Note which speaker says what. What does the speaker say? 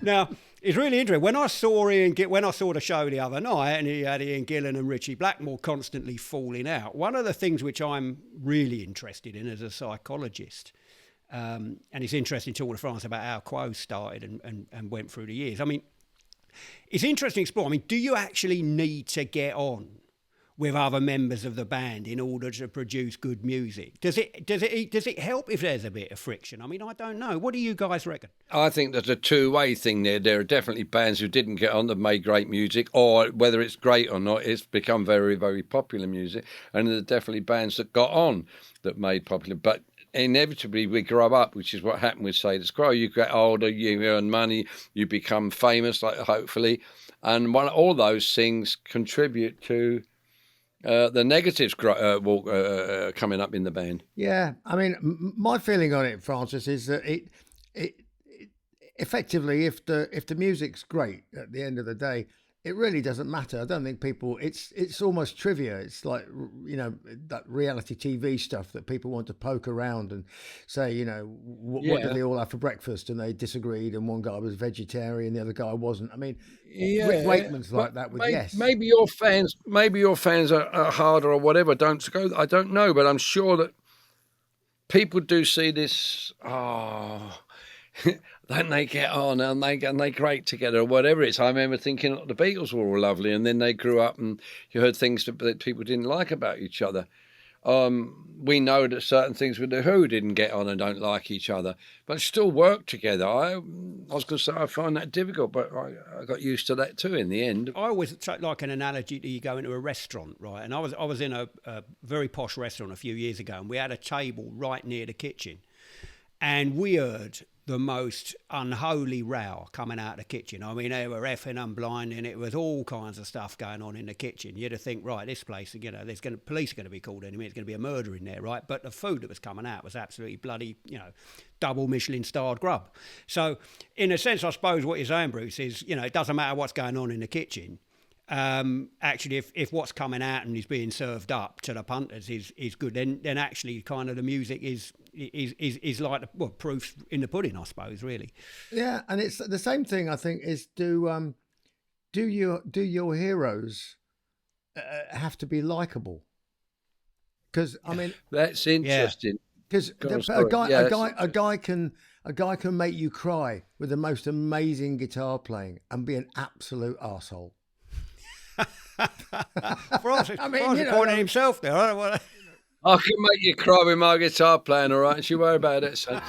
Speaker 1: Now, it's really interesting. When I saw the show the other night, and he had Ian Gillan and Richie Blackmore constantly falling out, one of the things which I'm really interested in as a psychologist, and it's interesting Tour de France about how Quo started and went through the years. I mean, it's interesting to explore. I mean, do you actually need to get on with other members of the band in order to produce good music? Does it help if there's a bit of friction? I mean, I don't know. What do you guys reckon?
Speaker 2: I think there's a two-way thing there. There are definitely bands who didn't get on that made great music, or whether it's great or not, it's become very, very popular music. And there are definitely bands that got on that made popular. But inevitably we grow up, which is what happened with Say the Scroll. You get older, you earn money, you become famous, like hopefully. And all those things contribute to the negatives coming up in the band.
Speaker 3: Yeah, I mean, my feeling on it, Francis, is that it effectively, if the music's great at the end of the day, it really doesn't matter. I don't think people. It's almost trivia. It's like, you know, that reality TV stuff that people want to poke around and say, you know, what did they all have for breakfast? And they disagreed, and one guy was vegetarian, the other guy wasn't. I mean, Rick Wakeman's like that with Yes.
Speaker 2: Maybe your fans are harder or whatever. I don't know, but I'm sure that people do see this. Then they get on and they great together or whatever it's. I remember thinking the Beatles were all lovely, and then they grew up and you heard things that people didn't like about each other. We know that certain things with the Who didn't get on and don't like each other, but still work together. I was going to say I find that difficult, but I got used to that too in the end.
Speaker 1: I always like an analogy to you go into a restaurant, right? And I was in a very posh restaurant a few years ago, and we had a table right near the kitchen, and we heard the most unholy row coming out of the kitchen. I mean, they were effing and blinding. It was all kinds of stuff going on in the kitchen. You'd have think, right, this place, you know, police are going to be called in a minute. It's going to be a murder in there, right? But the food that was coming out was absolutely bloody, you know, double Michelin-starred grub. So, in a sense, I suppose what you're saying, Bruce, is, you know, it doesn't matter what's going on in the kitchen. Actually, if what's coming out and is being served up to the punters is good, then actually kind of the music is like proof in the pudding, I suppose, really.
Speaker 3: Yeah, and it's the same thing. I think is do your heroes have to be likable? Because I mean
Speaker 2: that's interesting.
Speaker 3: Because a guy can make you cry with the most amazing guitar playing and be an absolute arsehole.
Speaker 1: Francis pointing himself there.
Speaker 2: I can make you cry with my guitar playing, all right? Don't you worry about it, son.